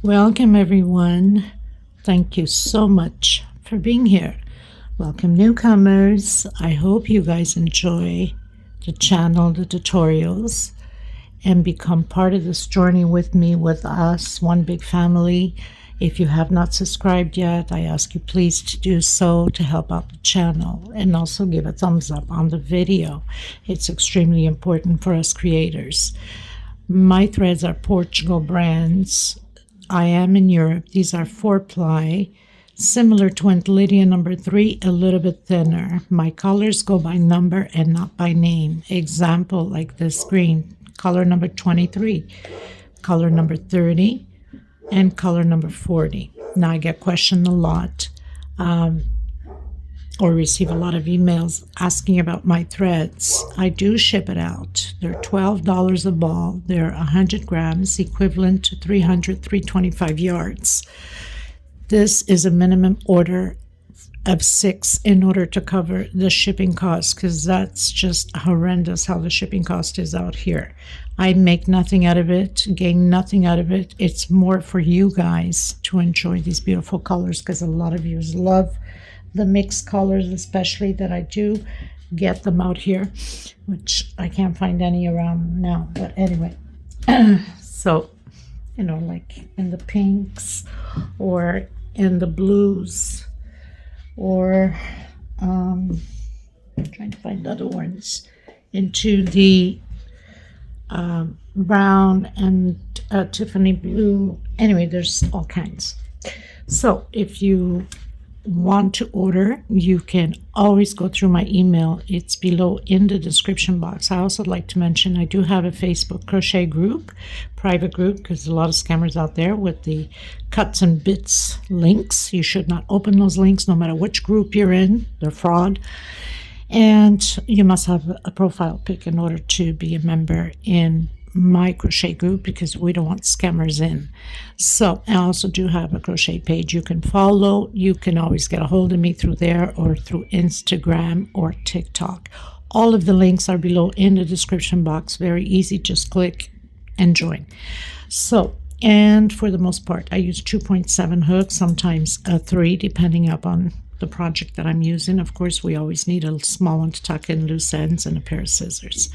Welcome, everyone. Thank you so much for being here. Welcome, newcomers. I hope you guys enjoy the channel, the tutorials, and become part of this journey with me, with us, one big family. If you have not subscribed yet, I ask you please to do so to help out the channel, and also give a thumbs up on the video. It's extremely important for us creators. My threads are Portugal brands. I am in Europe. These are 4-ply, similar to Lydia number 3, a little bit thinner. My colors go by number and not by name. Example, like this green, color number 23, color number 30, and color number 40. Now I get questioned a lot, or receive a lot of emails asking about my threads. I do ship it out. They're $12 a ball. They're 100 grams, equivalent to 325 yards. This is a minimum order of 6 in order to cover the shipping cost, because that's just horrendous how the shipping cost is out here. I make nothing out of it, gain nothing out of it. It's more for you guys to enjoy these beautiful colors, because a lot of you love the mixed colors, especially that I do get them out here, which I can't find any around now. But anyway, so, you know, like in the pinks or in the blues, or I'm trying to find other ones, into the brown and Tiffany blue. Anyway, there's all kinds. So if you want to order, you can always go through my email. It's below in the description box. I also like to mention I do have a Facebook crochet group, private group, because a lot of scammers out there with the cuts and bits links. You should not open those links no matter which group you're in. They're fraud. And you must have a profile pic in order to be a member in my crochet group, because we don't want scammers in. So I also do have a crochet page you can follow. You can always get a hold of me through there, or through Instagram or TikTok. All of the links are below in the description box. Very easy, just click and join. So, and for the most part, I use 2.7 hooks, sometimes a 3, depending upon the project that I'm using. Of course, we always need a small one to tuck in loose ends, and a pair of scissors.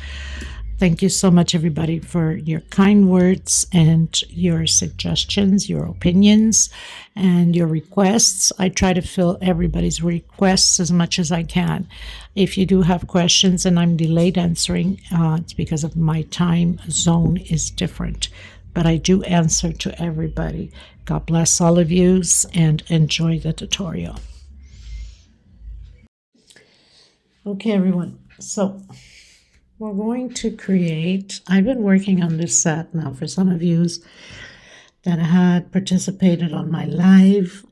Thank you so much, everybody, for your kind words and your suggestions, your opinions, and your requests. I try to fill everybody's requests as much as I can. If you do have questions and I'm delayed answering, it's because of my time zone is different. But I do answer to everybody. God bless all of you, and enjoy the tutorial. Okay, everyone. So we're going to create, I've been working on this set now for some of you that had participated on my live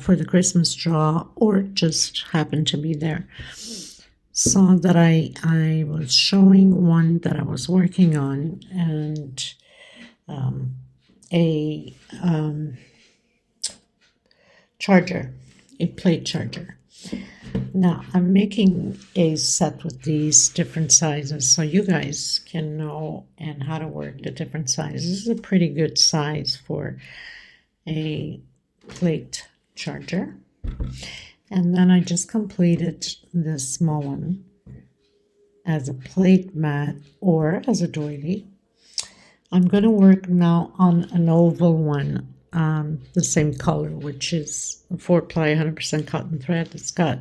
for the Christmas draw, or just happened to be there. Saw that I was showing one that I was working on, and a charger, a plate charger. Now, I'm making a set with these different sizes so you guys can know and how to work the different sizes. This is a pretty good size for a plate charger. And then I just completed this small one as a plate mat or as a doily. I'm going to work now on an oval one. The same color, which is a 4-ply 100% cotton thread. It's got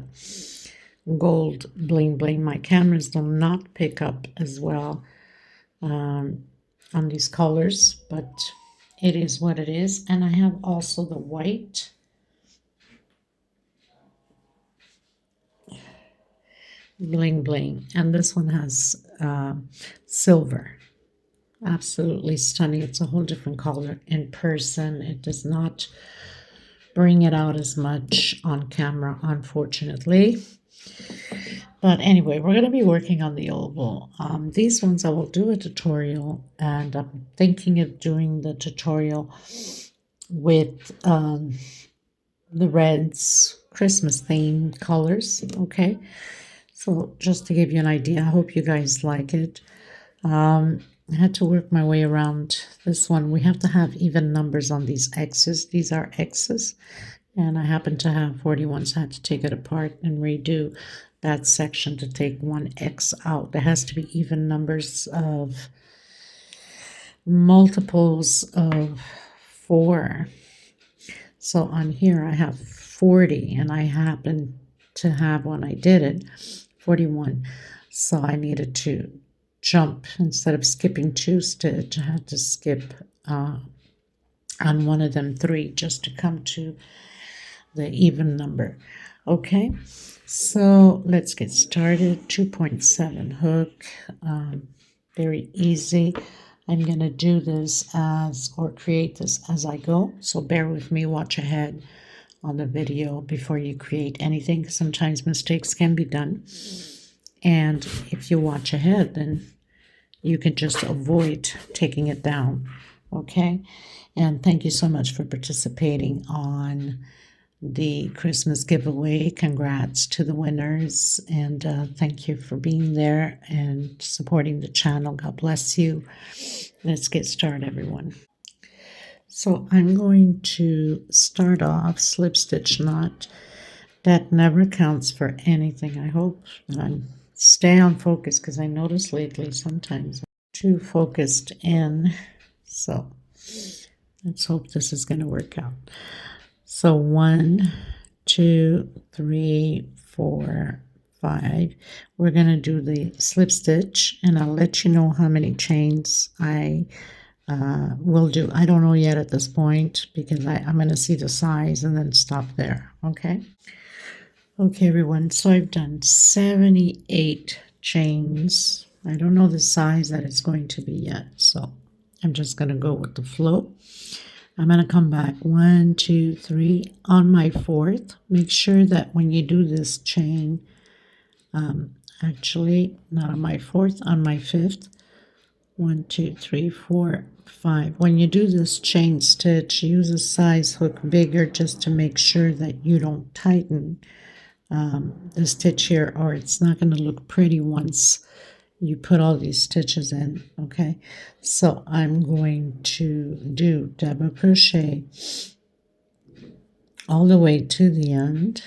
gold bling bling. My cameras do not pick up as well on these colors, but it is what it is. And I have also the white bling bling, and this one has silver. Absolutely stunning. It's a whole different color in person. It does not bring it out as much on camera, unfortunately. But anyway, we're going to be working on the oval. These ones I will do a tutorial, and I'm thinking of doing the tutorial with the reds, Christmas themed colors. Okay, so just to give you an idea, I hope you guys like it. I had to work my way around this one. We have to have even numbers on these X's. These are X's, and I happen to have 41, so I had to take it apart and redo that section to take one X out. There has to be even numbers of multiples of 4. So on here I have 40, and I happen to have, when I did it, 41. So I needed to jump. Instead of skipping 2 stitch, I had to skip on one of them 3 just to come to the even number. Okay, so let's get started. 2.7 hook, very easy. I'm going to do this or create this as I go, so bear with me, watch ahead on the video before you create anything. Sometimes mistakes can be done, and if you watch ahead, then you can just avoid taking it down. Okay, and thank you so much for participating on the Christmas giveaway. Congrats to the winners, and thank you for being there and supporting the channel. God bless you. Let's get started, everyone. So I'm going to start off slip stitch knot. That never counts for anything. I hope that I stay on focus, because I notice lately sometimes I'm too focused in. So let's hope this is going to work out. So 1, 2, 3, 4, 5. We're going to do the slip stitch, and I'll let you know how many chains I will do. I don't know yet at this point, because I'm going to see the size and then stop there. Okay. Okay, everyone. So I've done 78 chains. I don't know the size that it's going to be yet, so I'm just going to go with the flow. I'm going to come back 1, 2, 3 on my 4th. Make sure that when you do this chain, actually not on my 4th, on my 5th, 1, 2, 3, 4, 5. When you do this chain stitch, use a size hook bigger, just to make sure that you don't tighten the stitch here, or it's not going to look pretty once you put all these stitches in. Okay, so I'm going to do double crochet all the way to the end,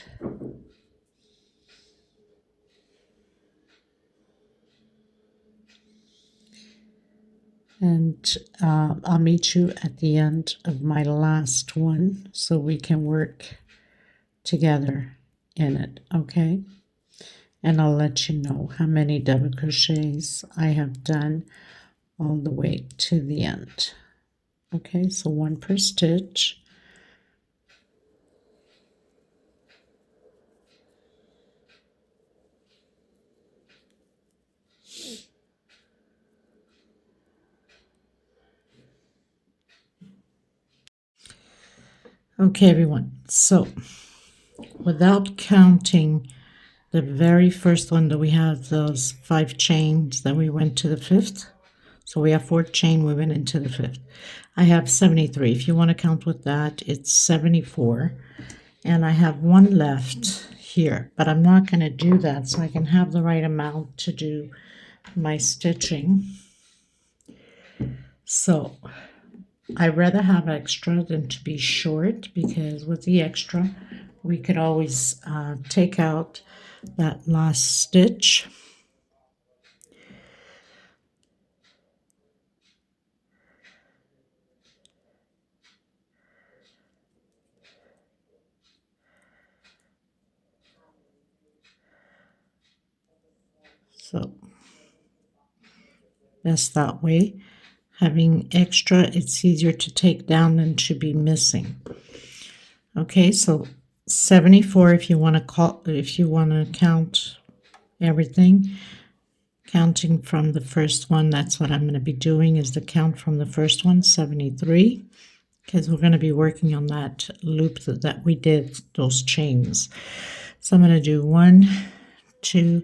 and I'll meet you at the end of my last one so we can work together in it. Okay, and I'll let you know how many double crochets I have done all the way to the end. Okay, so 1 per stitch. Okay, everyone, so without counting the very first one that we have, those 5 chains that we went to the 5th, so we have 4th chain, we went into the 5th. I have 73. If you want to count with that, it's 74, and I have 1 left here, but I'm not going to do that so I can have the right amount to do my stitching. So I'd rather have extra than to be short, because with the extra we could always take out that last stitch. So that's that way. Having extra, it's easier to take down than to be missing. Okay, so 74 if you want to count everything, counting from the first one. That's what I'm going to be doing, is the count from the first one, 73, because we're going to be working on that loop that we did, those chains. So I'm going to do 1, 2,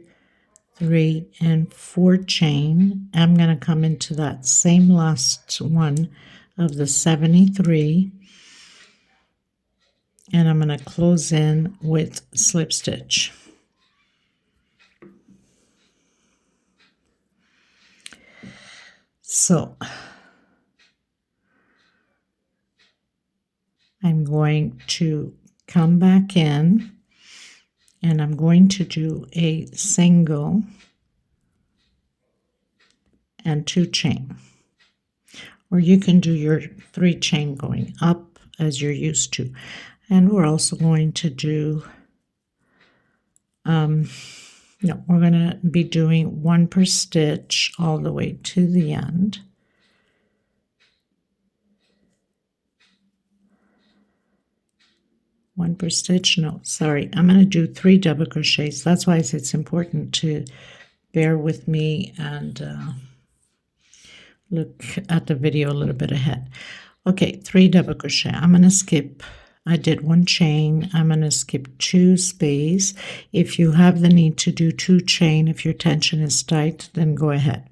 3, and 4 chain. I'm going to come into that same last one of the 73, and I'm going to close in with slip stitch. So I'm going to come back in and I'm going to do a single and 2 chain, or you can do your 3 chain going up as you're used to. And we're also going to do no, we're going to be doing 1 per stitch all the way to the end. One per stitch. No, sorry, I'm going to do 3 double crochets. That's why it's important to bear with me and look at the video a little bit ahead. Okay, 3 double crochet. I'm going to skip. I did 1 chain. I'm going to skip 2 space. If you have the need to do 2 chain, if your tension is tight, then go ahead.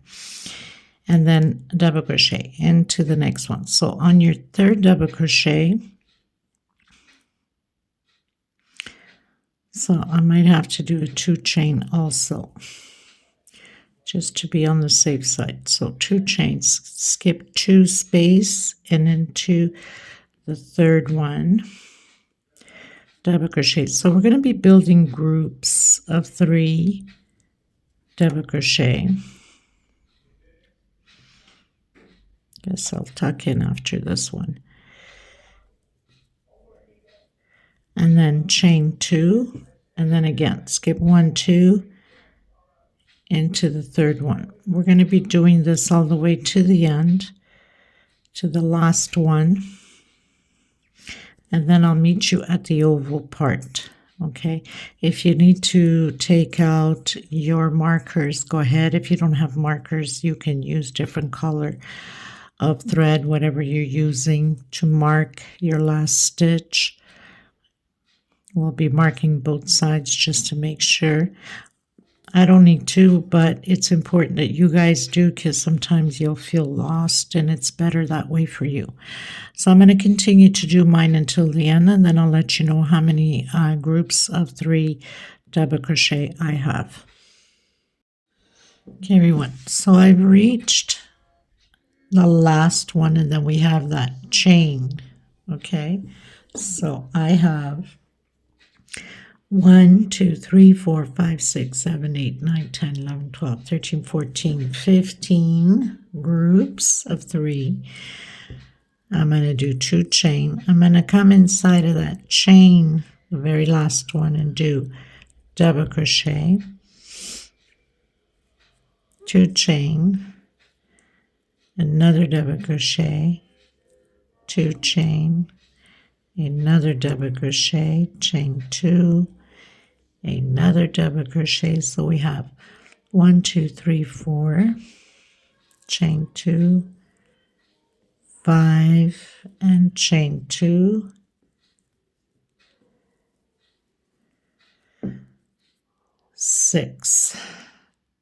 And then double crochet into the next one. So on your 3rd double crochet, so I might have to do a 2 chain also, just to be on the safe side. So 2 chains, skip 2 space, and into the 3rd one, double crochet. So we're going to be building groups of 3 double crochet. Guess I'll tuck in after this one. And then chain 2, and then again skip 1, 2 into the 3rd one. We're going to be doing this all the way to the end, to the last one, and then I'll meet you at the oval part. Okay, if you need to take out your markers, go ahead. If you don't have markers, you can use different color of thread, whatever you're using, to mark your last stitch. We'll be marking both sides just to make sure. I don't need to, but it's important that you guys do, because sometimes you'll feel lost and it's better that way for you. So I'm going to continue to do mine until the end, and then I'll let you know how many groups of 3 double crochet I have. Okay, everyone. So I've reached the last one, and then we have that chain. Okay, so I have 1, 2, 3, 4, 5, 6, 7, 8, 9, 10, 11, 12, 13, 14, 15 groups of 3. I'm going to do 2 chain. I'm going to come inside of that chain, the very last one, and do double crochet, 2 chain, another double crochet, 2 chain, another double crochet, chain 2, another double crochet. So we have 1, 2, 3, 4, chain 2, 5, and chain 2, 6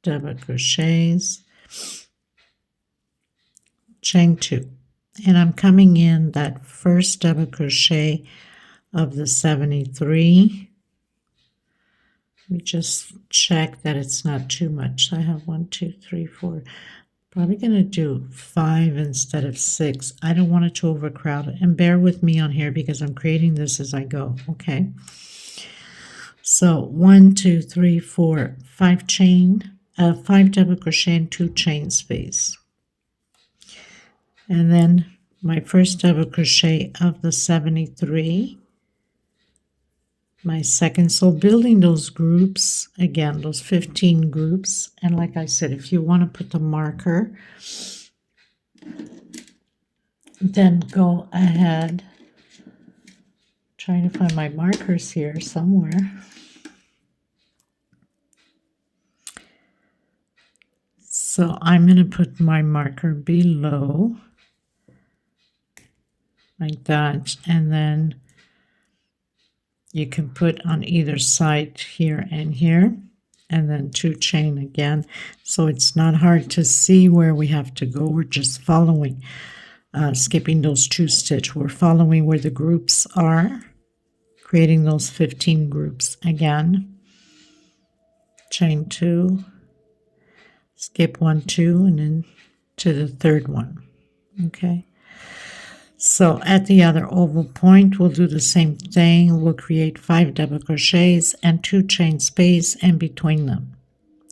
double crochets, chain 2, and I'm coming in that first double crochet of the 73. Let me just check that it's not too much. I have 1, 2, 3, 4. Probably going to do 5 instead of 6. I don't want it to overcrowd it. And bear with me on here because I'm creating this as I go. Okay. So 1, 2, 3, 4, 5 chain, 5 double crochet and 2 chain space. And then my first double crochet of the 73. My second, so building those groups again, those 15 groups. And like I said, if you want to put the marker, then go ahead. Trying to find my markers here somewhere. So I'm going to put my marker below like that, and then you can put on either side here and here, and then 2 chain again. So it's not hard to see where we have to go. We're just following, skipping those 2 stitch. We're following where the groups are, creating those 15 groups again. Chain 2, skip 1, 2, and then to the third one. Okay, so at the other oval point we'll do the same thing. We'll create 5 double crochets and 2 chain space in between them.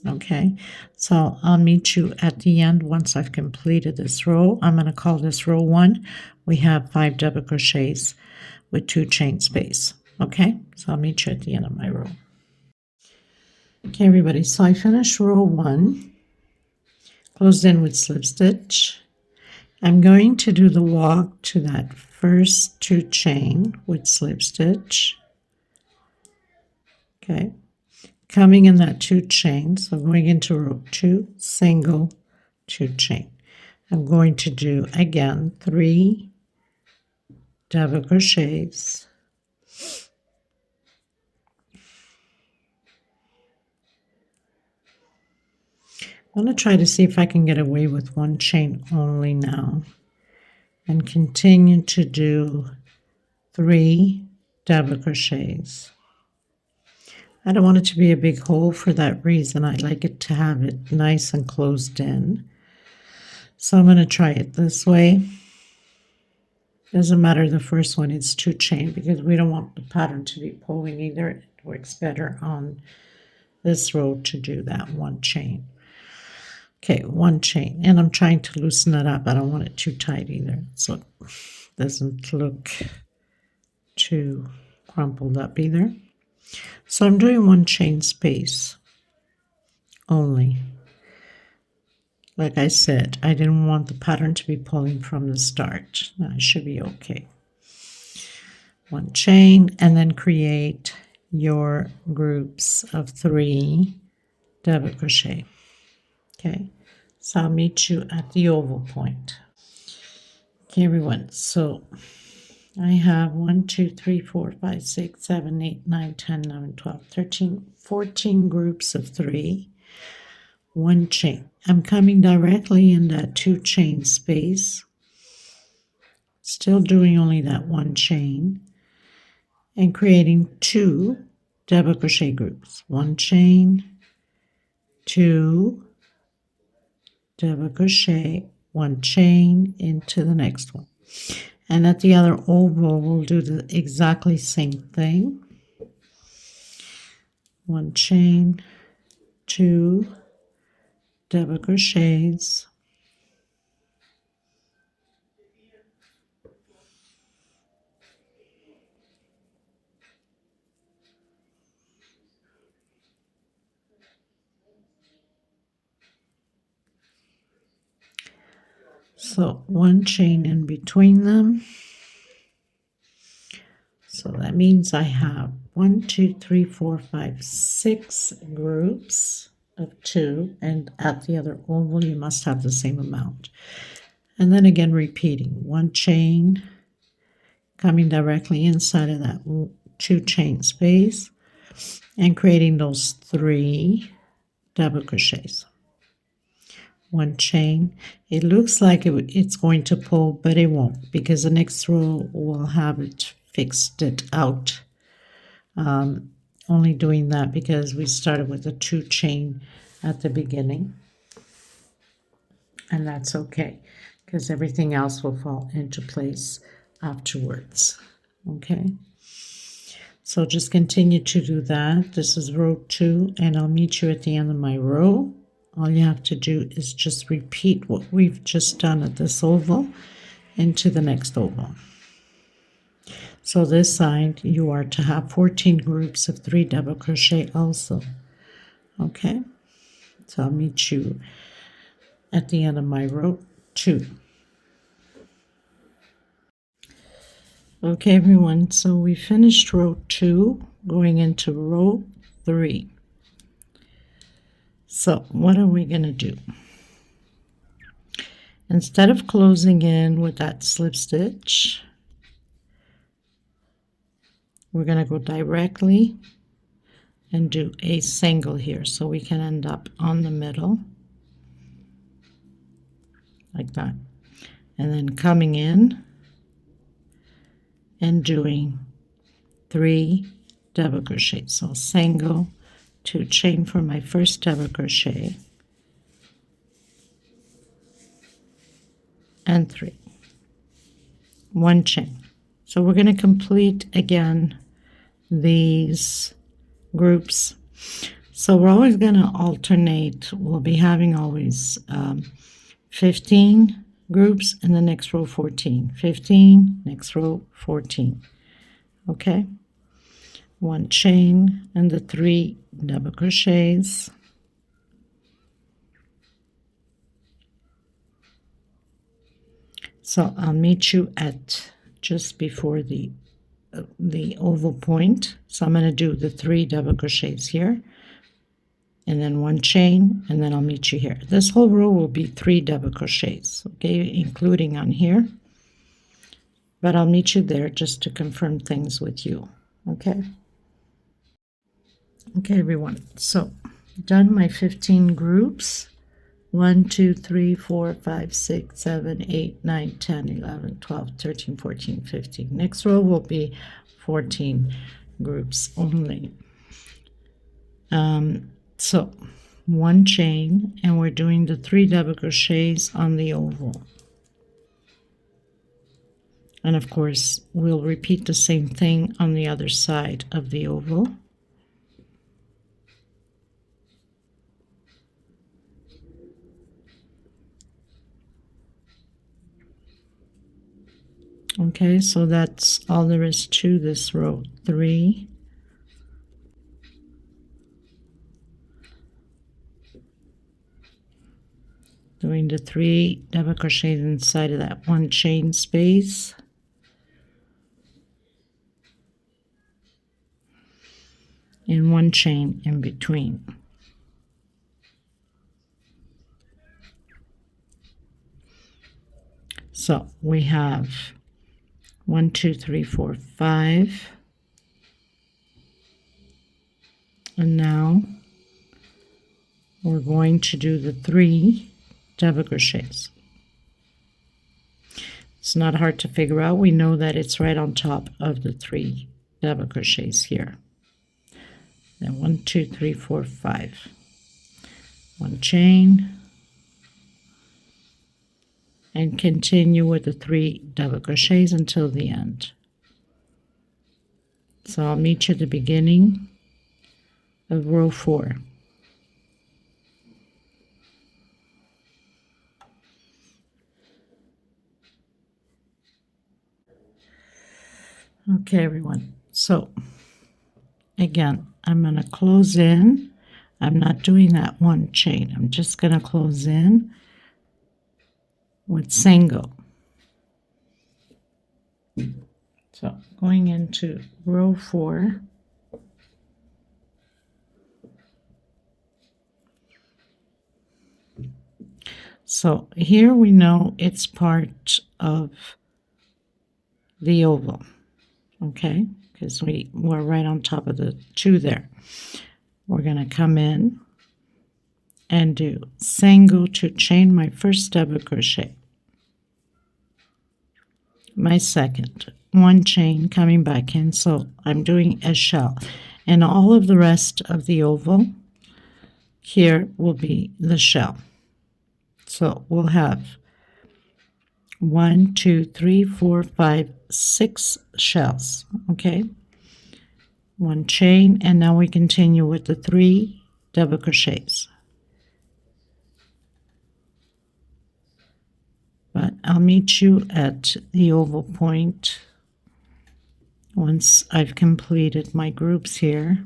Okay, so I'll meet you at the end once I've completed this row. I'm going to call this row 1. We have 5 double crochets with 2 chain space. Okay, so I'll meet you at the end of my row. Okay, everybody, so I finished row 1, closed in with slip stitch. I'm going to do the walk to that first 2 chain with slip stitch. Okay, coming in that 2 chain, so going into row 2, single, 2 chain. I'm going to do again 3 double crochets. I'm going to try to see if I can get away with 1 chain only now and continue to do 3 double crochets. I don't want it to be a big hole for that reason. I like it to have it nice and closed in. So I'm going to try it this way. Doesn't matter the first one, it's 2 chain because we don't want the pattern to be pulling either. It works better on this row to do that 1 chain. Okay, 1 chain, and I'm trying to loosen it up. I don't want it too tight either, so it doesn't look too crumpled up either. So I'm doing 1 chain space only. Like I said, I didn't want the pattern to be pulling from the start. Now it should be okay. 1 chain, and then create your groups of 3 double crochet. Okay, so I'll meet you at the oval point. Okay, everyone, so I have 1, 2, 3, 4, 5, 6, 7, 8, 9, 10, 11, 12, 13, 14 groups of 3, 1 chain. I'm coming directly in that 2 chain space, still doing only that 1 chain, and creating 2 double crochet groups. 1 chain, 2 double crochet, 1 chain into the next one. And at the other oval, we'll do the exactly same thing. 1 chain, 2 double crochets, so 1 chain in between them. So that means I have 1, 2, 3, 4, 5, 6 groups of 2, and at the other oval you must have the same amount. And then again repeating 1 chain, coming directly inside of that 2 chain space, and creating those 3 double crochets. 1 chain. It looks like it's going to pull, but it won't, because the next row will have it fixed it out. Only doing that because we started with a 2 chain at the beginning, and that's okay because everything else will fall into place afterwards. Okay, so just continue to do that. This is row 2, and I'll meet you at the end of my row. All you have to do is just repeat what we've just done at this oval into the next oval. So this side you are to have 14 groups of 3 double crochet also. Okay, so I'll meet you at the end of my row 2. Okay, everyone, so we finished row 2, going into row 3. So what are we going to do? Instead of closing in with that slip stitch, we're going to go directly and do a single here, so we can end up on the middle like that, and then coming in and doing 3 double crochets. So single, 2 chain for my first double crochet, and 3. 1 chain. So we're going to complete again these groups. So we're always going to alternate. We'll be having always 15 groups in the next row 14. 15, next row 14. Okay? 1 chain and the 3 double crochets. So I'll meet you at just before the oval point. So I'm going to do the 3 double crochets here, and then 1 chain, and then I'll meet you here. This whole row will be 3 double crochets, okay, including on here. But I'll meet you there just to confirm things with you, okay? Okay, everyone. So done my 15 groups. 1, 2, 3, 4, 5, 6, 7, 8, 9, 10, 11, 12, 13, 14, 15. Next row will be 14 groups only. So 1 chain, and we're doing the 3 double crochets on the oval. And of course, we'll repeat the same thing on the other side of the oval. Okay, so that's all there is to this row. 3. Doing the 3 double crochets inside of that 1 chain space. And 1 chain in between. So we have 1, 2, 3, 4, 5. And now we're going to do the 3 double crochets. It's not hard to figure out. We know that it's right on top of the 3 double crochets here. Then 1, 2, 3, 4, 5. 1 chain. And continue with the 3 double crochets until the end. So I'll meet you at the beginning of row 4. Okay, everyone. So again, I'm going to close in. I'm not doing that 1 chain. I'm just going to close in with single. So going into row 4. So here we know it's part of the oval, okay, because we're right on top of the 2 there. We're going to come in and do single to chain my first double crochet, my second, 1 chain, coming back in. So I'm doing a shell, and all of the rest of the oval here will be the shell. So we'll have 1, 2, 3, 4, 5, 6 shells, okay, 1 chain, and now we continue with the 3 double crochets. But I'll meet you at the oval point once I've completed my groups here.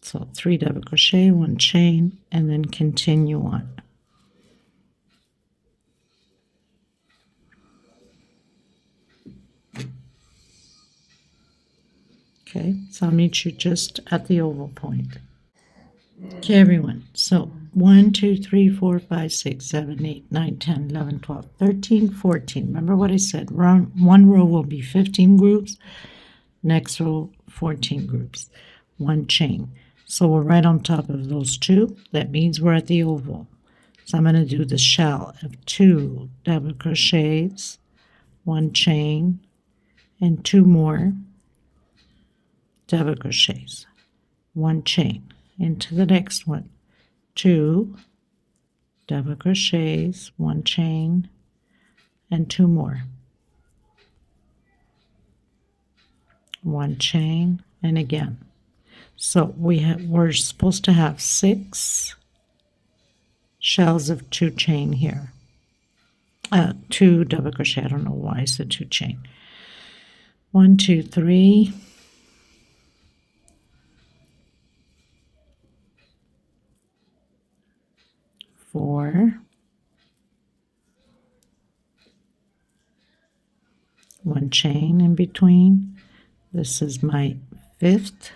So 3 double crochet, 1 chain, and then continue on. Okay, so I'll meet you just at the oval point. Okay, everyone. So 1, 2, 3, 4, 5, 6, 7, 8, 9, 10, 11, 12, 13, 14. Remember what I said? One row will be 15 groups. Next row, 14 groups. 1 chain. So we're right on top of those 2. That means we're at the oval. So I'm going to do the shell of 2 double crochets, 1 chain, and 2 more double crochets, 1 chain into the next one, 2 double crochets, 1 chain, and 2 more. 1 chain, and again. So we're supposed to have 6 shells of 2 chain here. 2 double crochet. I don't know why I said 2 chain. 1, 2, 3, 4, 1 chain in between. This is my 5th.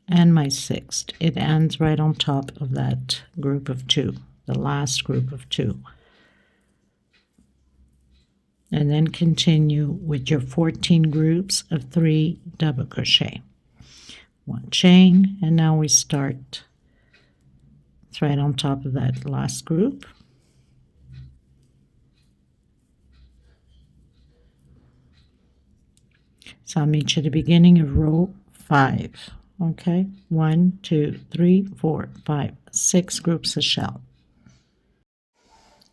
And my 6th. It ends right on top of that group of 2, the last group of 2. And then continue with your 14 groups of 3 double crochet. 1 chain, and now we start. It's right on top of that last group. So I'll meet you at the beginning of row 5. Okay, 1, 2, 3, 4, 5, 6 groups of shell.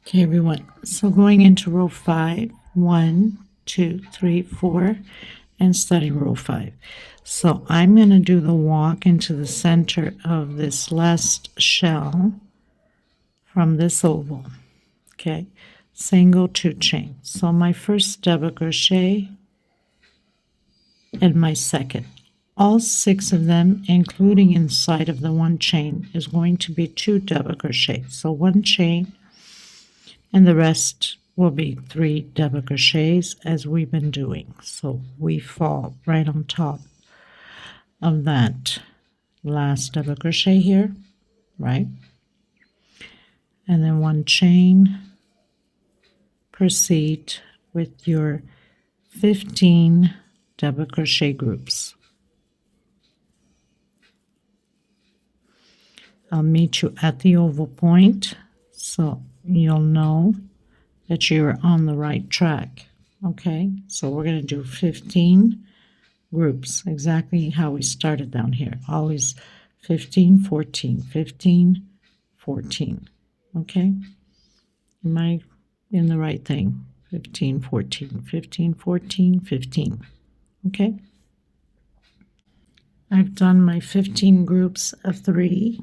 Okay, everyone. So going into row 5, 1, 2, 3, 4, and starting row 5. So I'm going to do the walk into the center of this last shell from this oval. Okay, single 2 chain. So my first double crochet and my second. All 6 of them, including inside of the 1 chain, is going to be 2 double crochets. So 1 chain, and the rest will be 3 double crochets as we've been doing. So we fall right on top of that last double crochet here, right? And then 1 chain. Proceed with your 15 double crochet groups. I'll meet you at the oval point, so you'll know that you're on the right track. Okay, so we're going to do 15 groups, exactly how we started down here. Always 15, 14, 15, 14. Okay, am I in the right thing? 15, 14, 15, 14, 15. Okay, I've done my 15 groups of 3.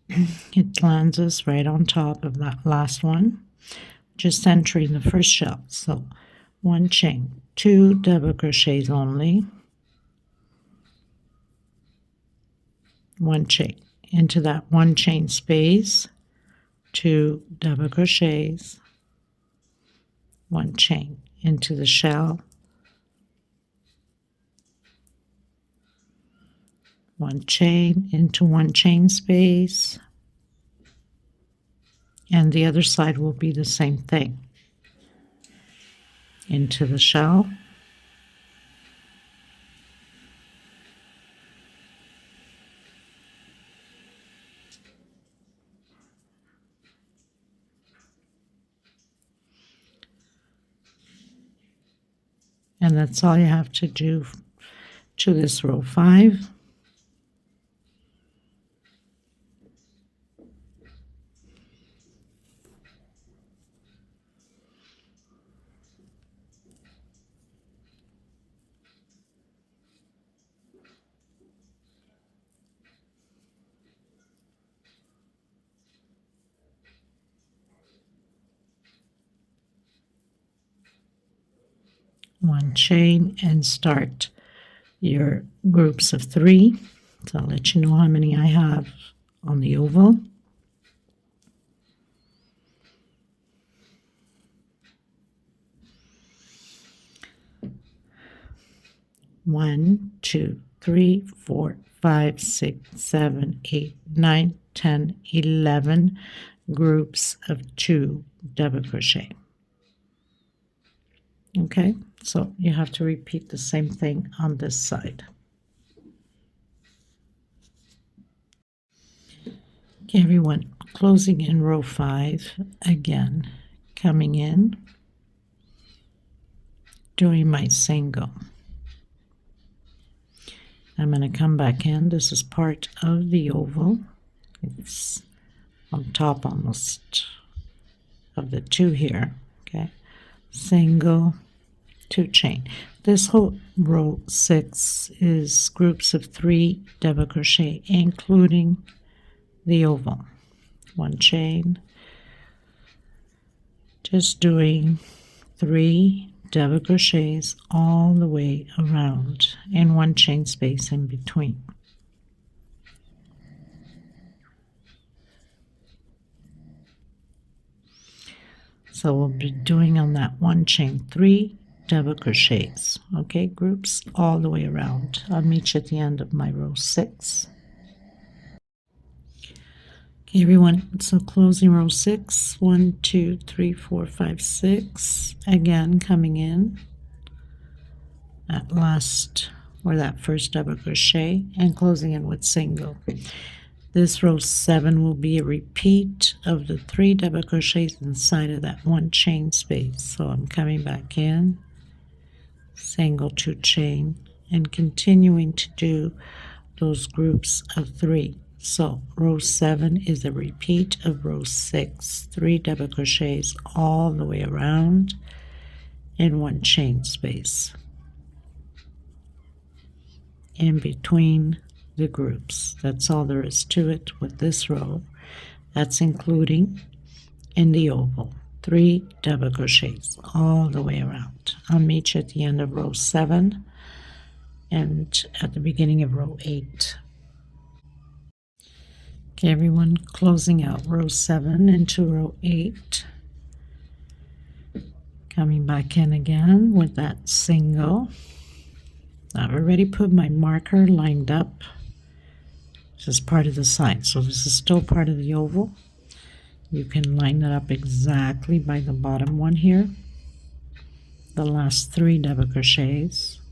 It lands us right on top of that last one, just entering the first shell. So 1 chain, 2 double crochets only, 1 chain into that 1 chain space, 2 double crochets, 1 chain into the shell, 1 chain into 1 chain space, and the other side will be the same thing. Into the shell, and that's all you have to do to this row 5. One chain and start your groups of 3. So I'll let you know how many I have on the oval. One, 2, 3, 4, 5, 6, 7, 8, 9, 10, 11 groups of 2 double crochet. Okay, so you have to repeat the same thing on this side. Okay, everyone, closing in row 5 again, coming in, doing my single. I'm going to come back in. This is part of the oval. It's on top almost of the 2 here. Okay, single, 2 chain. This whole row 6 is groups of 3 double crochet, including the oval. 1 chain, just doing 3 double crochets all the way around and 1 chain space in between. So we'll be doing on that 1 chain 3 double crochets, okay, groups all the way around. I'll meet you at the end of my row 6. Okay, everyone, so closing row 6, 1, 2, 3, 4, 5, 6, again coming in at last or that first double crochet and closing in with single. This row 7 will be a repeat of the 3 double crochets inside of that 1 chain space. So I'm coming back in, single, 2 chain, and continuing to do those groups of 3. So row 7 is a repeat of row 6, 3 double crochets all the way around in 1 chain space in between the groups. That's all there is to it with this row. That's including in the oval 3 double crochets all the way around. I'll meet you at the end of row 7 and at the beginning of row 8. Okay, everyone, closing out row 7 into row 8, coming back in again with that single. I've already put my marker lined up. This is part of the side, so this is still part of the oval. You can line it up exactly by the bottom one here, the last 3 double crochets.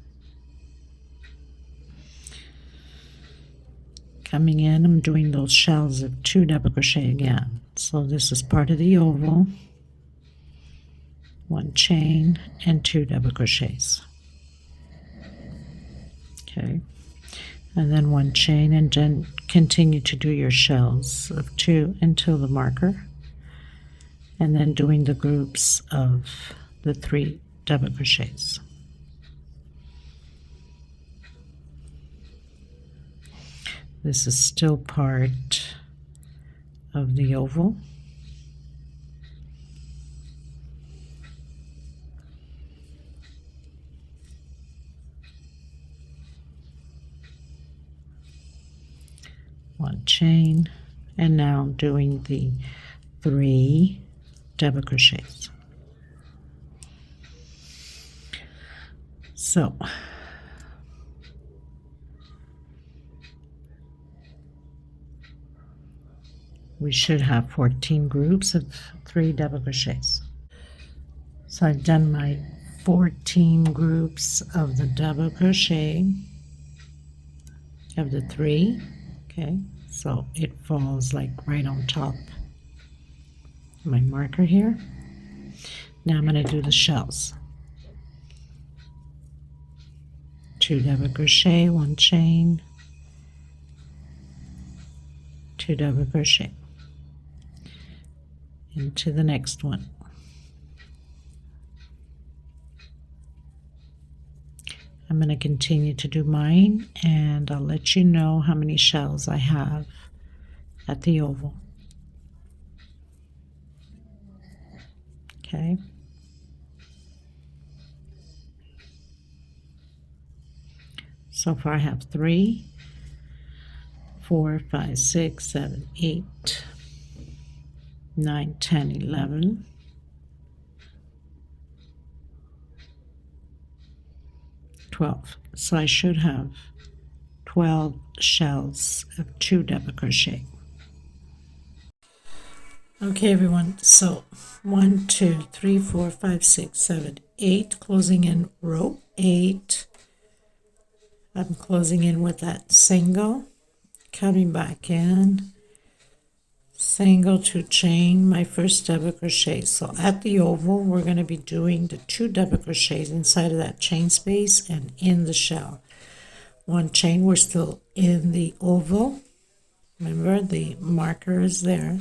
Coming in, I'm doing those shells of 2 double crochet again. So this is part of the oval, 1 chain and 2 double crochets. Okay, and then 1 chain, and then continue to do your shells of 2 until the marker, and then doing the groups of the 3 double crochets. This is still part of the oval. One chain, and now doing the 3 double crochets. So we should have 14 groups of 3 double crochets. So I've done my 14 groups of the double crochet of the 3. Okay, so it falls like right on top of my marker here. Now I'm going to do the shells. 2 double crochet, 1 chain, 2 double crochet into the next one. I'm going to continue to do mine, and I'll let you know how many shells I have at the oval. Okay. So far I have 3, 4, 5, 6, 7, 8, 9, 10, 11, 12. So I should have 12 shells of 2 double crochet. Okay, everyone, so 1, 2, 3, 4, 5, 6, 7, 8, closing in row 8. I'm closing in with that single, coming back in, single, 2 chain, my first double crochet. So at the oval, we're going to be doing the 2 double crochets inside of that chain space and in the shell. 1 chain. We're still in the oval. Remember, the marker is there.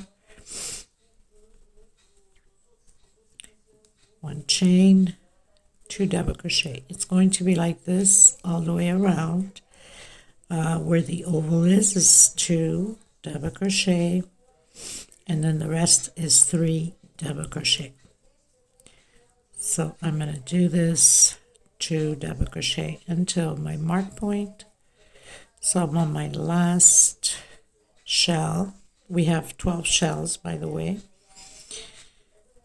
1 chain, 2 double crochet. It's going to be like this all the way around. Where the oval is 2 double crochet, and then the rest is 3 double crochet. So I'm going to do this 2 double crochet until my mark point. So I'm on my last shell. We have 12 shells, by the way.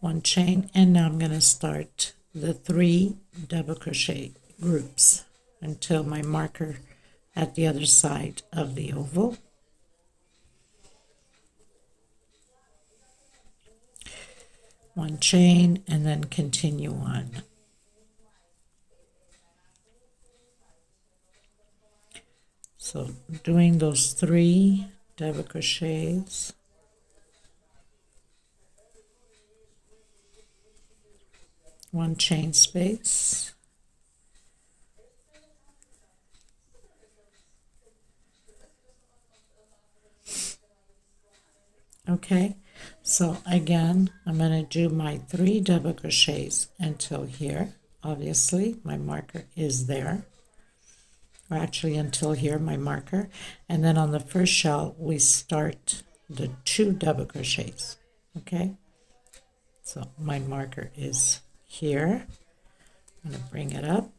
1 chain, and now I'm going to start the 3 double crochet groups until my marker at the other side of the oval. 1 chain, and then continue on. So doing those 3 double crochets. One chain space. Okay, so again, I'm going to do my 3 double crochets until here. Obviously, my marker is there. Or actually, until here, my marker. And then on the first shell, we start the 2 double crochets. Okay, so my marker is here. I'm going to bring it up.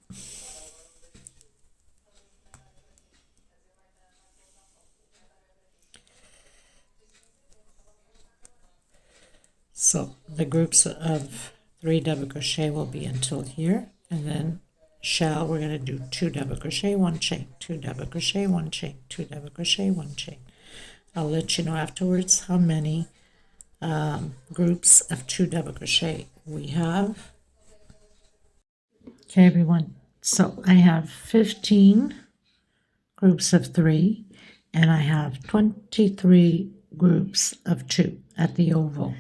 So the groups of 3 double crochet will be until here, and then shell, we're going to do 2 double crochet, 1 chain, 2 double crochet, 1 chain, 2 double crochet, 1 chain. I'll let you know afterwards how many groups of 2 double crochet we have. Okay, everyone, so I have 15 groups of 3, and I have 23 groups of 2 at the oval.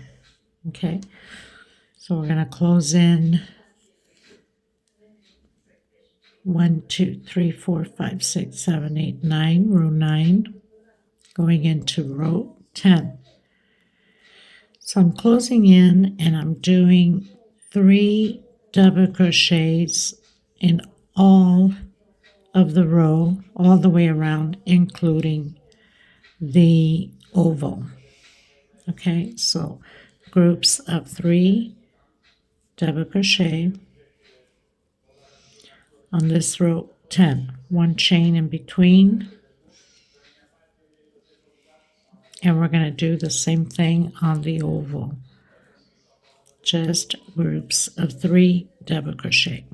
Okay, so we're going to close in 1, 2, 3, 4, 5, 6, 7, 8, 9, row 9, going into row 10. So I'm closing in and I'm doing 3 double crochets in all of the row, all the way around, including the oval. Okay, so groups of 3 double crochet on this row 10, 1 chain in between, and we're going to do the same thing on the oval, just groups of 3 double crochet.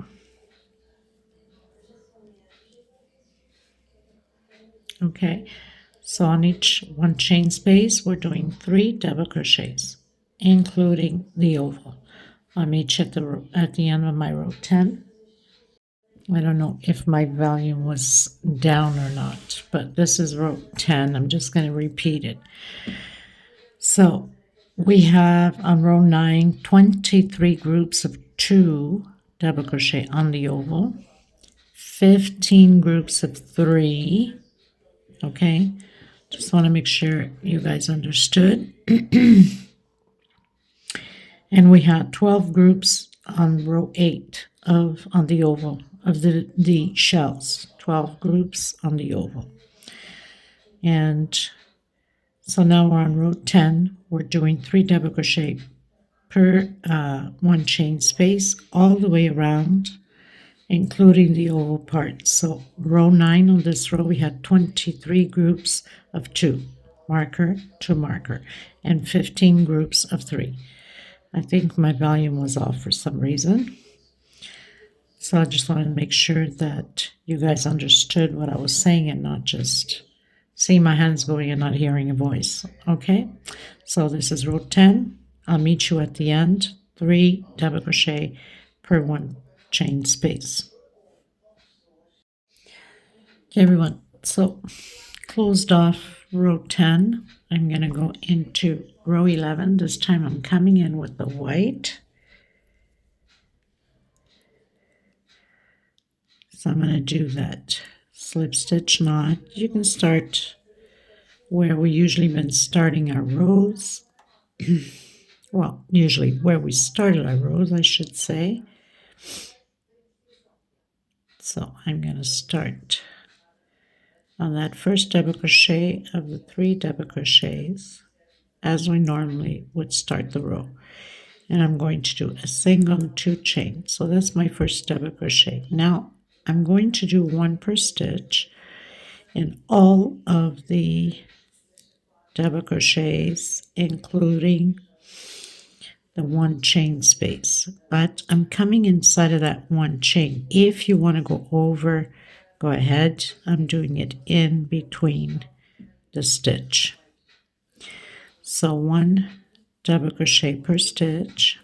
Okay, so on each 1 chain space we're doing 3 double crochets, including the oval. I'm each at the end of my row 10. I don't know if my volume was down or not, but this is row 10. I'm just going to repeat it. So we have on row 9 23 groups of 2 double crochet on the oval, 15 groups of 3. Okay, just want to make sure you guys understood. And we had 12 groups on row 8 on the oval of the shells, 12 groups on the oval. And so now we're on row 10. We're doing 3 double crochet per 1 chain space all the way around, including the oval part. So row 9 on this row, we had 23 groups of 2, marker to marker, and 15 groups of 3. I think my volume was off for some reason. So I just wanted to make sure that you guys understood what I was saying and not just seeing my hands going and not hearing a voice. Okay, so this is row 10. I'll meet you at the end, 3 double crochet per 1 chain space. Okay, everyone, so closed off row 10. I'm going to go into row 11. This time I'm coming in with the white. So I'm going to do that slip stitch knot. You can start where we usually been starting our rows. Well, usually where we started our rows, I should say. So I'm going to start on that first double crochet of the 3 double crochets as we normally would start the row. And I'm going to do a single and 2 chains. So that's my first double crochet. Now I'm going to do 1 per stitch in all of the double crochets, including the 1 chain space. But I'm coming inside of that 1 chain. If you want to go over, go ahead. I'm doing it in between the stitch. So 1 double crochet per stitch,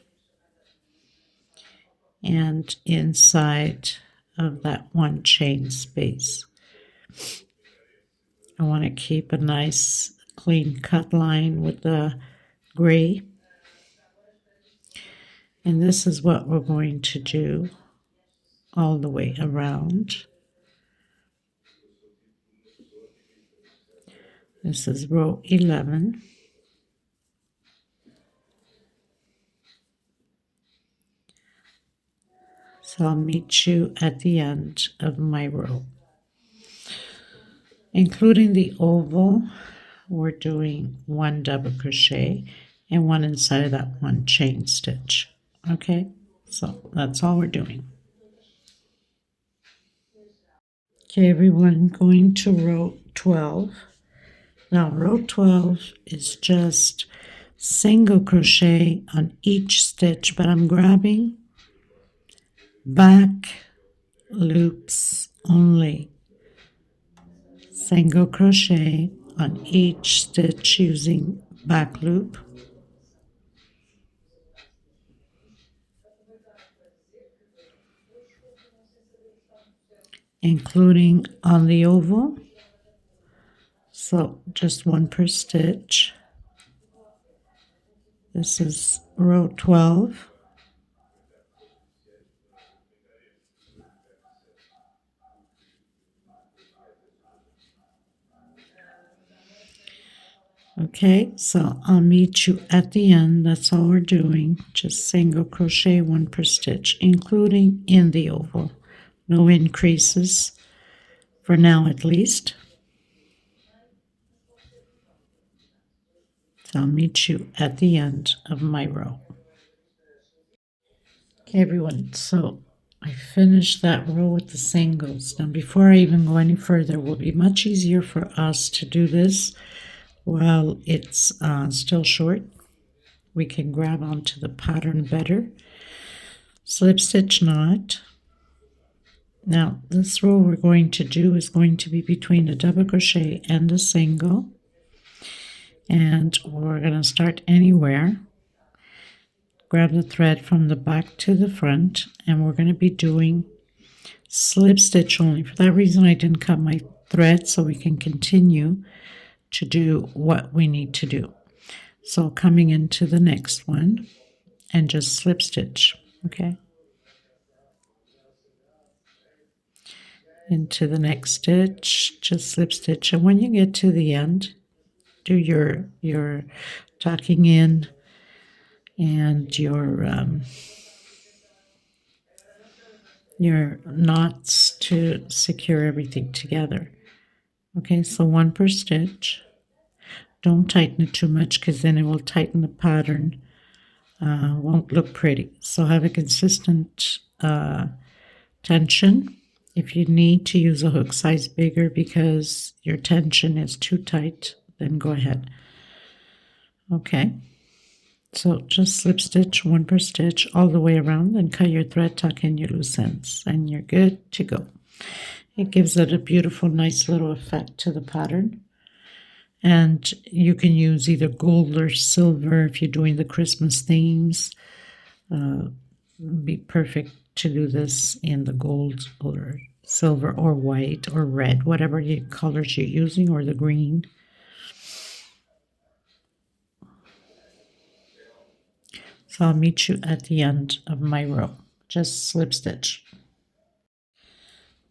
and inside of that 1 chain space. I want to keep a nice clean cut line with the gray. And this is what we're going to do all the way around. This is row 11. So I'll meet you at the end of my row. Including the oval, we're doing 1 double crochet and 1 inside of that 1 chain stitch. Okay, so that's all we're doing. Okay, everyone, going to row 12. Now, row 12 is just single crochet on each stitch, but I'm grabbing back loops only. Single crochet on each stitch using back loop. Including on the oval. So just 1 per stitch. This is row 12. Okay, so I'll meet you at the end. That's all we're doing. Just single crochet 1 per stitch, including in the oval. No increases, for now at least. So I'll meet you at the end of my row. Okay, everyone, so I finished that row with the singles. Now, before I even go any further, it will be much easier for us to do this while it's still short. We can grab onto the pattern better. Slip stitch knot. Now, this row we're going to do is going to be between a double crochet and a single. And we're going to start anywhere. Grab the thread from the back to the front, and we're going to be doing slip stitch only. For that reason, I didn't cut my thread so we can continue to do what we need to do. So coming into the next one and just slip stitch, okay? Into the next stitch, just slip stitch. And when you get to the end, do your tucking in and your knots to secure everything together. Okay, so 1 per stitch. Don't tighten it too much because then it will tighten the pattern. Won't look pretty. So have a consistent tension. If you need to use a hook size bigger because your tension is too tight, then go ahead. Okay, so just slip stitch 1 per stitch all the way around, and cut your thread, tuck in your loose ends, and you're good to go. It gives it a beautiful, nice little effect to the pattern. And you can use either gold or silver if you're doing the Christmas themes. It'd be perfect to do this in the gold or silver or white or red, whatever colors you're using, or the green. So I'll meet you at the end of my row. Just slip stitch.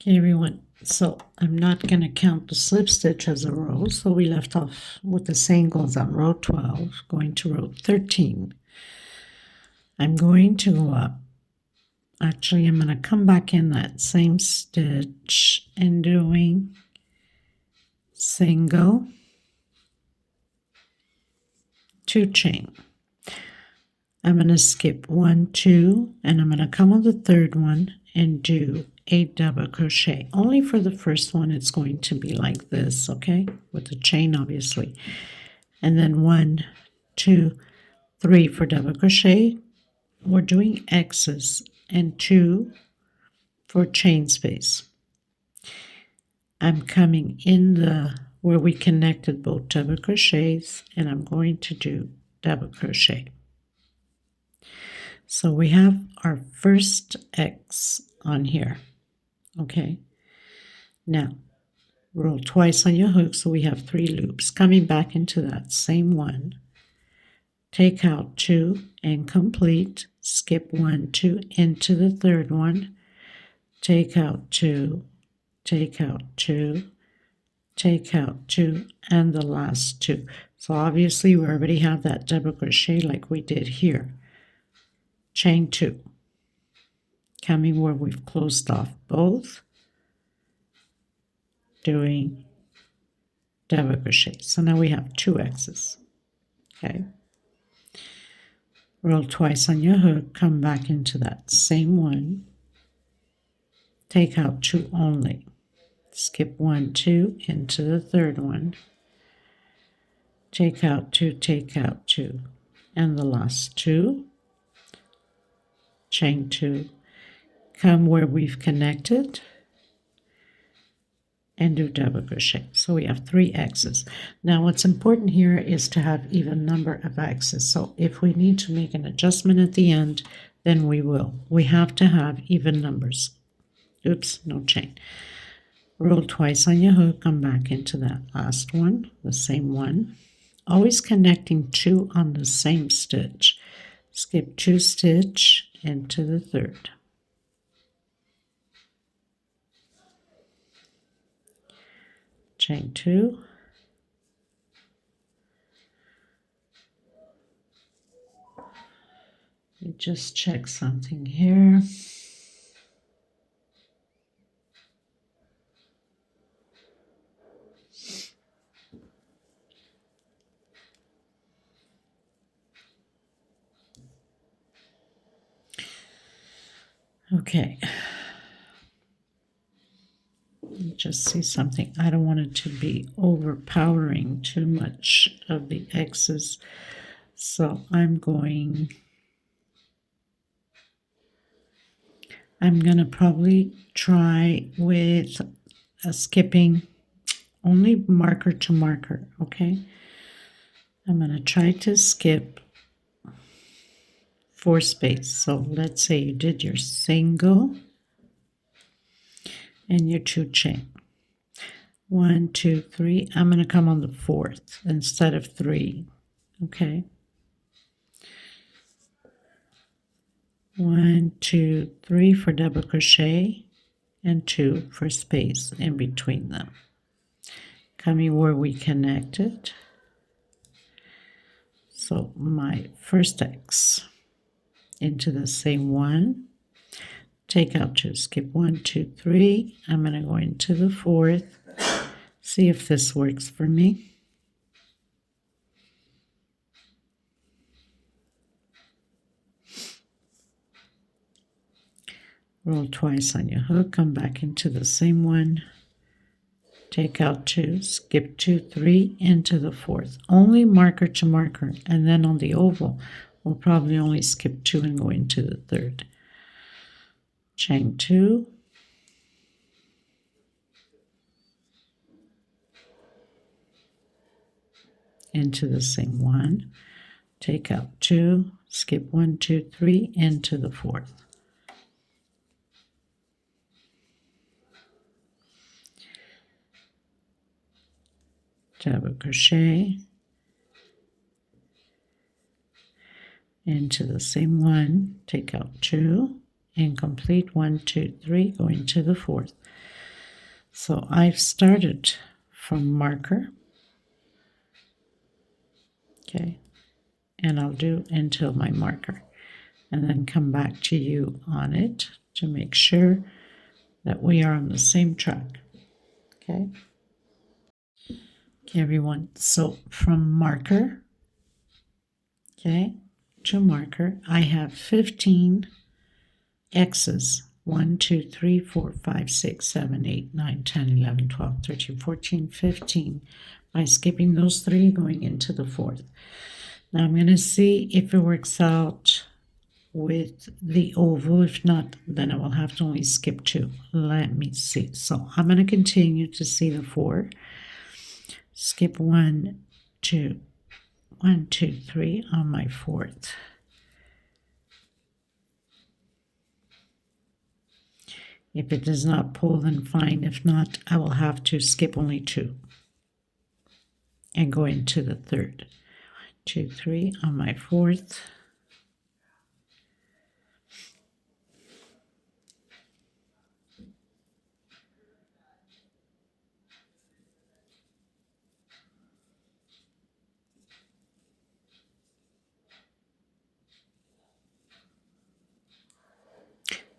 Okay, everyone. So I'm not going to count the slip stitch as a row. So we left off with the singles on row 12, going to row 13. I'm going to go up. Actually, I'm going to come back in that same stitch and doing single, 2 chain. I'm going to skip 1, 2, and I'm going to come on the third one and do a double crochet. Only for the first one, it's going to be like this, okay? With the chain, obviously. And then 1, 2, 3 for double crochet. We're doing X's, and 2 for chain space. I'm coming in the where we connected both double crochets, and I'm going to do double crochet. So we have our first X on here. Okay, now roll twice on your hook, so we have 3 loops. Coming back into that same one, take out 2 and complete, skip 1, 2 into the third one, take out 2, take out 2, take out 2, and the last 2. So obviously we already have that double crochet like we did here. Chain 2, coming where we've closed off both, doing double crochet. So now we have 2 X's. Okay, roll twice on your hook, come back into that same one, take out 2 only, skip 1, 2 into the third one, take out 2, and the last 2, chain 2, come where we've connected, and do double crochet. So we have 3 X's. Now what's important here is to have even number of X's. So if we need to make an adjustment at the end, then we will. We have to have even numbers. Oops, no chain. Roll twice on your hook, come back into that last one, the same one. Always connecting 2 on the same stitch. Skip 2 stitch into the third. Chain 2, let me just check something here. Okay, just see something. I don't want it to be overpowering too much of the X's. So I'm going to probably try with a skipping only marker to marker, okay? I'm going to try to skip 4 space. So let's say you did your single and your 2 chain. 1, 2, 3. I'm going to come on the 4th instead of 3. Okay. 1, 2, 3 for double crochet and 2 for space in between them. Coming where we connected. So my first X into the same one. Take out 2, skip 1, 2, 3. I'm going to go into the 4th. See if this works for me. Roll twice on your hook, come back into the same one. Take out 2, skip 2, 3 into the 4th. Only marker to marker, and then on the oval, we'll probably only skip 2 and go into the 3rd. Chain 2. Into the same one, take out 2, skip 1, 2, 3 into the 4th. Double crochet into the same one, take out 2 and complete 1, 2, 3, go into the 4th. So I've started from marker, okay, and I'll do until my marker, and then come back to you on it to make sure that we are on the same track. Okay. Okay, everyone. So from marker, okay, to marker, I have 15 X's. 1, 2, 3, 4, 5, 6, 7, 8, 9, 10, 11, 12, 13, 14, 15 by skipping those 3 going into the 4th. Now I'm going to see if it works out with the oval. If not, then I will have to only skip 2. Let me see. So I'm going to continue to see the 4. Skip 1, 2, 1, 2, 3 on my 4th. If it does not pull, then fine. If not, I will have to skip only 2 and go into the 3rd. 2, 3 on my 4th.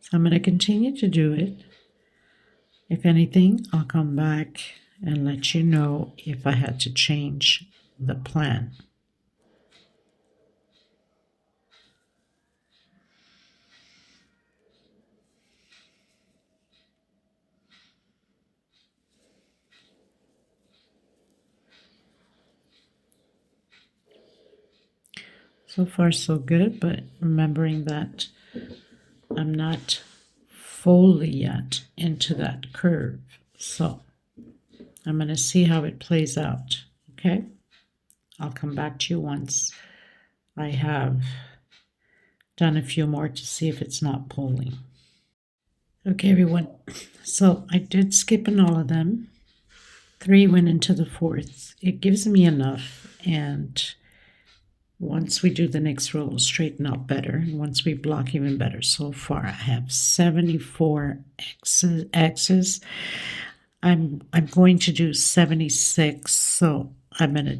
So I'm going to continue to do it. If anything, I'll come back and let you know if I had to change the plan. So far so good, but remembering that I'm not fully yet into that curve. So I'm going to see how it plays out, okay? I'll come back to you once I have done a few more to see if it's not pulling. Okay, everyone, so I did skip in all of them. 3 went into the 4th. It gives me enough, and once we do the next row, we'll straighten out better, and once we block, even better. So far, I have 74 X's. I'm going to do 76, so I'm going to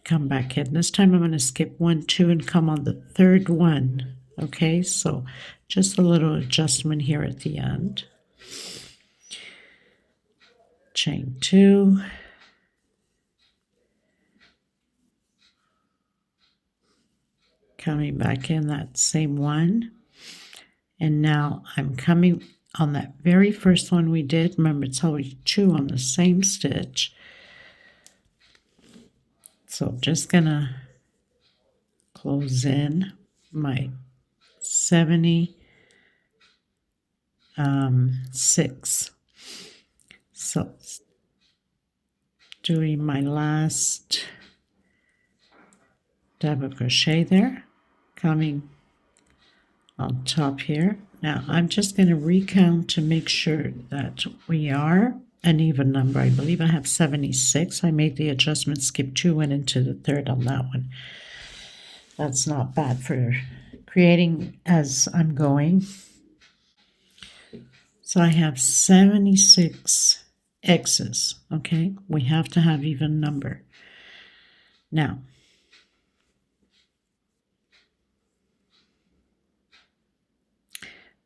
come back in. This time I'm going to skip 1, 2, and come on the 3rd one. Okay, so just a little adjustment here at the end. Chain 2. Coming back in that same one. And now I'm coming on that very first one we did. Remember, it's always 2 on the same stitch. So I'm just gonna close in my 76. So doing my last double crochet there, coming on top here. Now I'm just going to recount to make sure that we are an even number. I believe I have 76. I made the adjustment, skip 2, went into the 3rd on that one. That's not bad for creating as I'm going. So I have 76 X's, okay? We have to have even number. Now,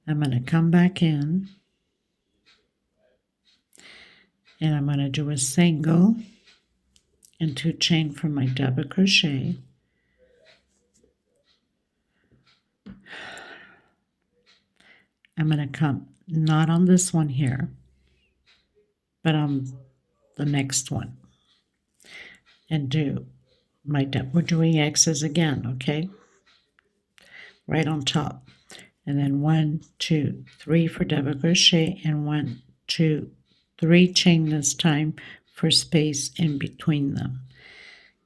I'm going to come back in, and I'm going to do a single and 2 chain for my double crochet. I'm going to come not on this one here, but on the next one, and do my we're doing X's again, okay? Right on top. And then 1, 2, 3 for double crochet, and 1, 2, 3 chain this time for space in between them.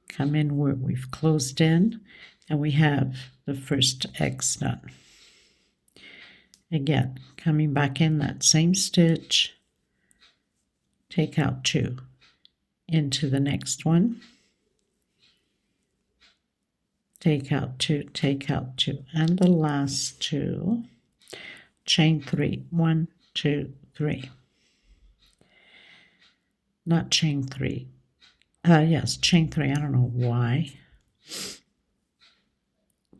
Come in where we've closed in, and we have the first X done. Again, coming back in that same stitch, take out 2 into the next one, take out 2, take out 2, and the last 2, chain 3, 1, 2, 3. not chain 3. Yes, chain 3. I don't know why.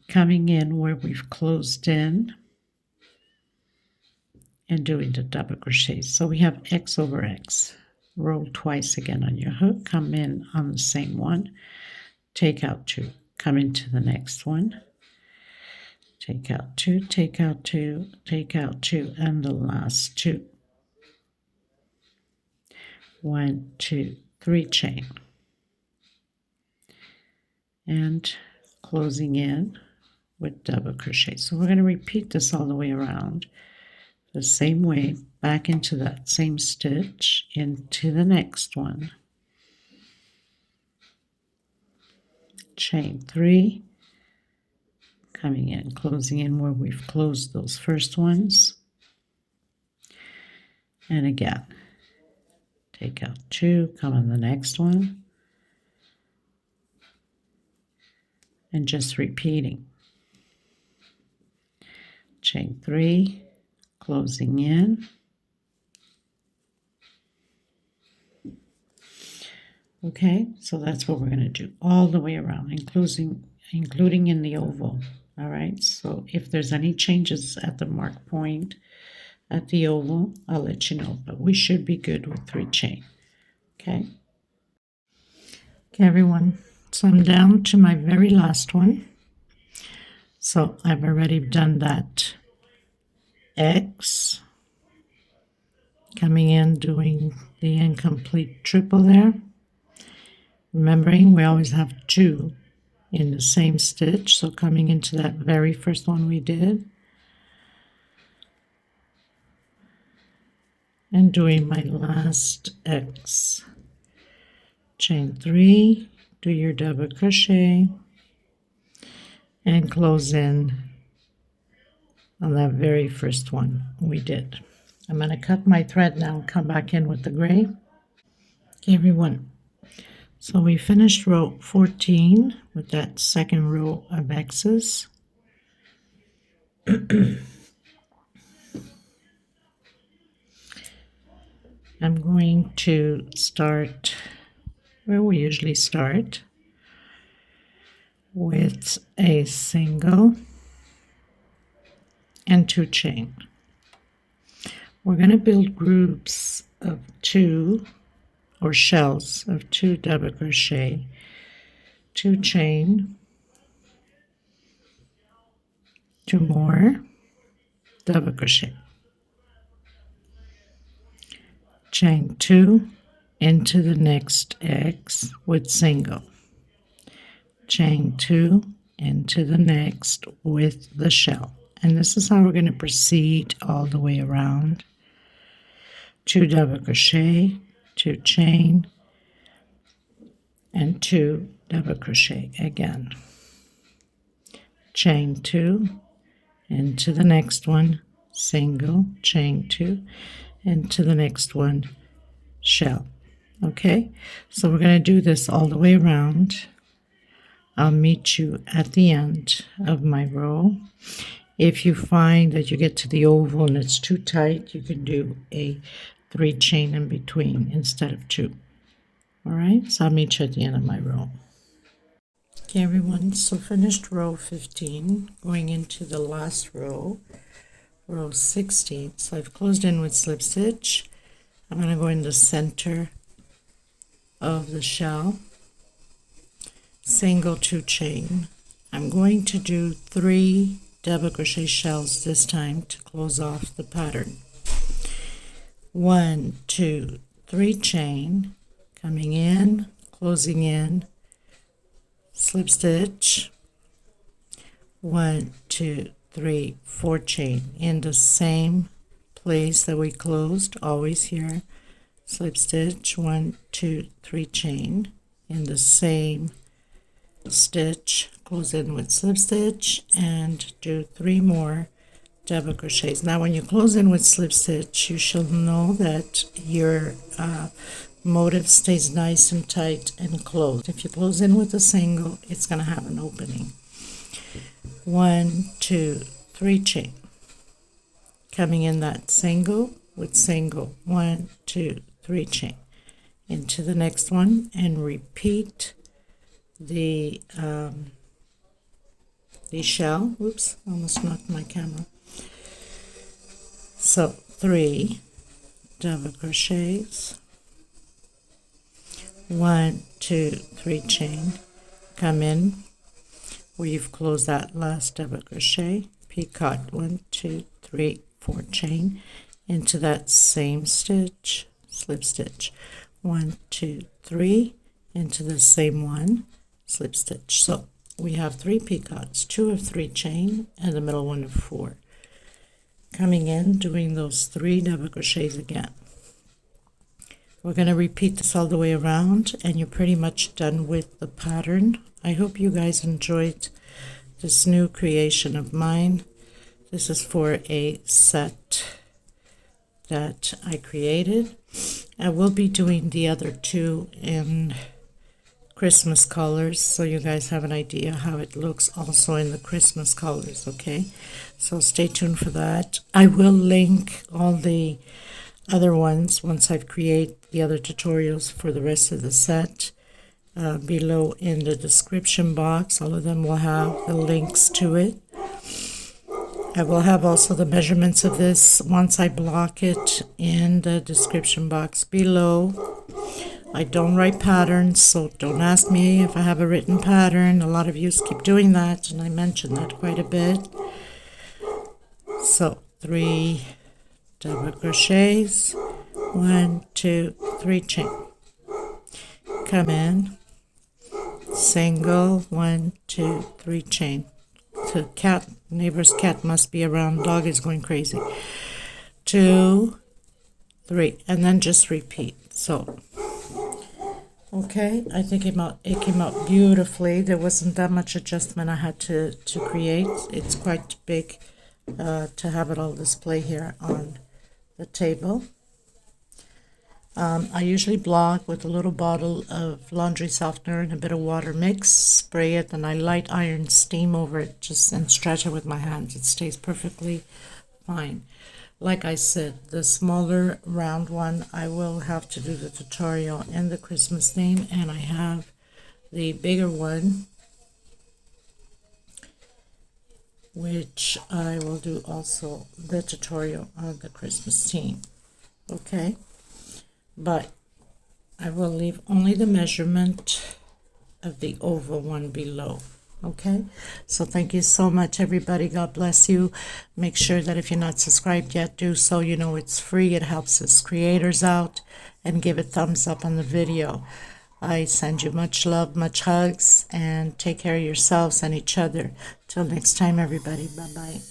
Coming in where we've closed in and doing the double crochet. So we have X over X. Roll twice again on your hook, come in on the same one, take out 2, come into the next one, take out 2, take out 2, take out 2, and the last 2. 1, 2, 3 chain, and closing in with double crochet. So we're going to repeat this all the way around the same way, back into that same stitch, into the next one, chain 3, coming in, closing in where we've closed those first ones, and again take out 2, come on the next one, and just repeating, chain 3, closing in, okay, so that's what we're going to do all the way around, including in the oval. All right, so if there's any changes at the mark point at the oval, I'll let you know, but we should be good with 3 chain. Okay, everyone, so I'm down to my very last one. So I've already done that X, coming in, doing the incomplete triple there, remembering we always have 2 in the same stitch, so coming into that very first one we did and doing my last X, chain 3, do your double crochet and close in on that very first one we did. I'm going to cut my thread now and come back in with the gray. Okay, everyone, so we finished row 14 with that second row of X's. I'm going to start where we usually start, with a single and 2 chain. We're going to build groups of 2 or shells of 2 double crochet, 2 chain, 2 more double crochet, chain 2 into the next X with single, chain 2 into the next with the shell. And this is how we're going to proceed all the way around. 2 double crochet, 2 chain, and 2 double crochet again, chain 2 into the next one, single, chain 2 into the next one, shell. Okay, so we're going to do this all the way around. I'll meet you at the end of my row. If you find that you get to the oval and it's too tight, you can do a 3 chain in between instead of 2. All right, so I'll meet you at the end of my row. Okay, everyone, so finished row 15, going into the last row, row 16. So I've closed in with slip stitch. I'm going to go in the center of the shell, single, 2 chain. I'm going to do 3 double crochet shells this time to close off the pattern. 1, 2, 3 chain, coming in, closing in, slip stitch, 1, 2, 3, 4 chain in the same place that we closed, always here, slip stitch, 1, 2, 3 chain in the same stitch, close in with slip stitch, and do 3 more double crochets. Now when you close in with slip stitch, you shall know that your motif stays nice and tight and closed. If you close in with a single, it's going to have an opening. 1, 2, 3 chain, coming in that single with single, 1, 2, 3 chain into the next one and repeat the shell. Oops, almost knocked my camera. So 3 double crochets, 1 2 3 chain, come in where you've closed that last double crochet, picot 1 2 3 4 chain into that same stitch, slip stitch 1 2 3 into the same one, slip stitch. So we have 3 picots, 2 of 3 chain and the middle one of 4. Coming in, doing those 3 double crochets again. We're going to repeat this all the way around and you're pretty much done with the pattern. I hope you guys enjoyed this new creation of mine. This is for a set that I created. I will be doing the other 2 in Christmas colors, so you guys have an idea how it looks also in the Christmas colors, okay? So stay tuned for that. I will link all the other ones once I've created the other tutorials for the rest of the set below in the description box. All of them will have the links to it. I will have also the measurements of this once I block it in the description box below. I don't write patterns, so don't ask me if I have a written pattern. A lot of you keep doing that, and I mentioned that quite a bit. So 3 double crochets, 1 2 3 chain, come in, single, 1 2 3 chain. The cat, neighbor's cat must be around, dog is going crazy. 2 3, and then just repeat. So okay, I think it came out beautifully. There wasn't that much adjustment I had to create. It's quite big to have it all display here on the table. I usually block with a little bottle of laundry softener and a bit of water mix, spray it, and I light iron steam over it just and stretch it with my hands. It stays perfectly fine. Like I said, the smaller round one, I will have to do the tutorial in the Christmas theme, and I have the bigger one, which I will do also the tutorial on the Christmas theme. Okay, but I will leave only the measurement of the oval one below. Okay, so thank you so much, everybody. God bless you. Make sure that if you're not subscribed yet, do so. You know it's free. It helps us creators out, and give a thumbs up on the video. I send you much love, much hugs, and take care of yourselves and each other. Till next time, everybody. Bye-bye.